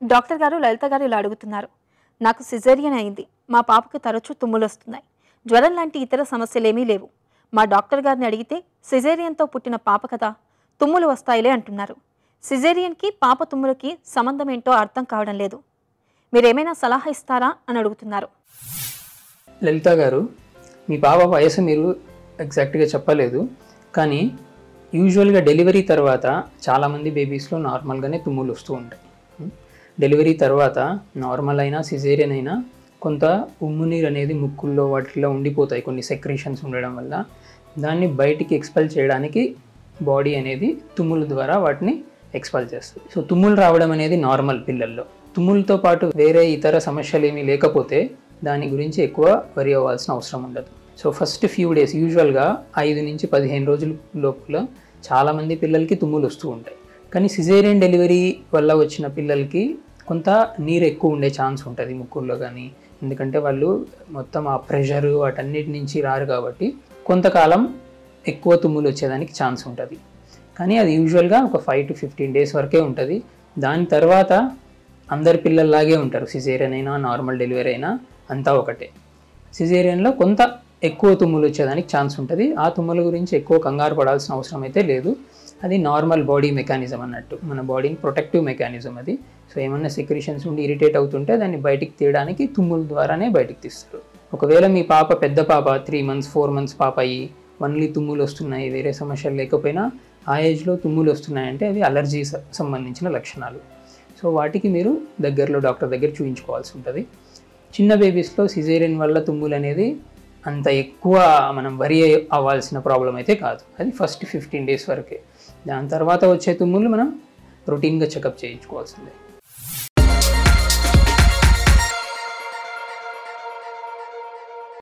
Doctor గారు లలిత గారు ఇలా అడుగుతున్నారు. నాకు సిజేరియన్ అయింది. మా పాపకు తరచూ తుమ్ములొస్తున్నాయి. జ్వరం లాంటి ఇతర సమస్యలేమీ లేవు. మా డాక్టర్ గారిని అడిగితే సిజేరియన్తో పుట్టిన పాప కదా, తుమ్ములు వస్తాయిలే అంటున్నారు. సిజేరియన్కి పాప తుమ్ములకి సంబంధం ఏంటో అర్థం కావడం లేదు. మీరేమైనా సలహా ఇస్తారా అని అడుగుతున్నారు. లలిత గారు, మీ పాప వయసు మీరు ఎగ్జాక్ట్గా చెప్పలేదు, కానీ యూజువల్గా డెలివరీ తర్వాత చాలామంది బేబీస్లో నార్మల్గానే తుమ్ములు వస్తూ ఉంటాయి. డెలివరీ తర్వాత నార్మల్ అయినా సిజేరియన్ అయినా కొంత ఉమ్ము నీరు అనేది ముక్కుల్లో వాటిలో ఉండిపోతాయి కొన్ని సెక్రీషన్స్ ఉండడం వల్ల. దాన్ని బయటికి ఎక్స్పెల్ చేయడానికి బాడీ అనేది తుమ్ముల ద్వారా వాటిని ఎక్స్పెల్ చేస్తుంది. సో తుమ్ములు రావడం అనేది నార్మల్ పిల్లల్లో. తుమ్ములతో పాటు వేరే ఇతర సమస్యలు ఏమీ లేకపోతే దాని గురించి ఎక్కువ వరి అవ్వాల్సిన అవసరం ఉండదు. సో ఫస్ట్ ఫ్యూ డేస్ యూజువల్గా 5 నుంచి 15 రోజుల లోపల చాలామంది పిల్లలకి తుమ్ములు వస్తూ ఉంటాయి. కానీ సిజేరియన్ డెలివరీ వల్ల వచ్చిన పిల్లలకి కొంత నీరు ఎక్కువ ఉండే ఛాన్స్ ఉంటుంది ముక్కుల్లో కానీ, ఎందుకంటే వాళ్ళు మొత్తం ఆ ప్రెషరు వాటన్నిటి నుంచి రారు కాబట్టి కొంతకాలం ఎక్కువ తుమ్ములు వచ్చేదానికి ఛాన్స్ ఉంటుంది. కానీ అది యూజువల్గా ఒక 5 to 15 డేస్ వరకే ఉంటుంది. దాని తర్వాత అందరి పిల్లల్లాగే ఉంటారు. సిజేరియన్ అయినా నార్మల్ డెలివరీ అయినా అంతా ఒకటే. సిజేరియన్లో కొంత ఎక్కువ తుమ్ములు వచ్చేదానికి ఛాన్స్ ఉంటుంది. ఆ తుమ్ముల గురించి ఎక్కువ కంగారు పడాల్సిన అవసరం అయితే లేదు. అది నార్మల్ బాడీ మెకానిజం అన్నట్టు, మన బాడీని ప్రొటెక్టివ్ మెకానిజం అది. సో ఏమన్నా సెక్రీషన్స్ ఉండి ఇరిటేట్ అవుతుంటే దాన్ని బయటికి తీయడానికి తుమ్ముల ద్వారానే బయటికి తీస్తారు. ఒకవేళ మీ పాప పెద్ద పాప 3 months 4 months పాప అయ్యి ఓన్లీ తుమ్ములు వస్తున్నాయి, వేరే సమస్యలు లేకపోయినా ఆ ఏజ్లో తుమ్ములు వస్తున్నాయంటే అవి అలర్జీ సంబంధించిన లక్షణాలు. సో వాటికి మీరు దగ్గరలో డాక్టర్ దగ్గర చూపించుకోవాల్సి ఉంటుంది. చిన్న బేబీస్లో సిజేరియన్ వల్ల తుమ్ములు అనేది అంత ఎక్కువ మనం వరి అవ్వాల్సిన ప్రాబ్లం అయితే కాదు. అది ఫస్ట్ 15 డేస్ వరకే. దాని తర్వాత వచ్చే తుమ్ములు మనం రొటీన్గా చెకప్ చేయించుకోవాల్సిందే.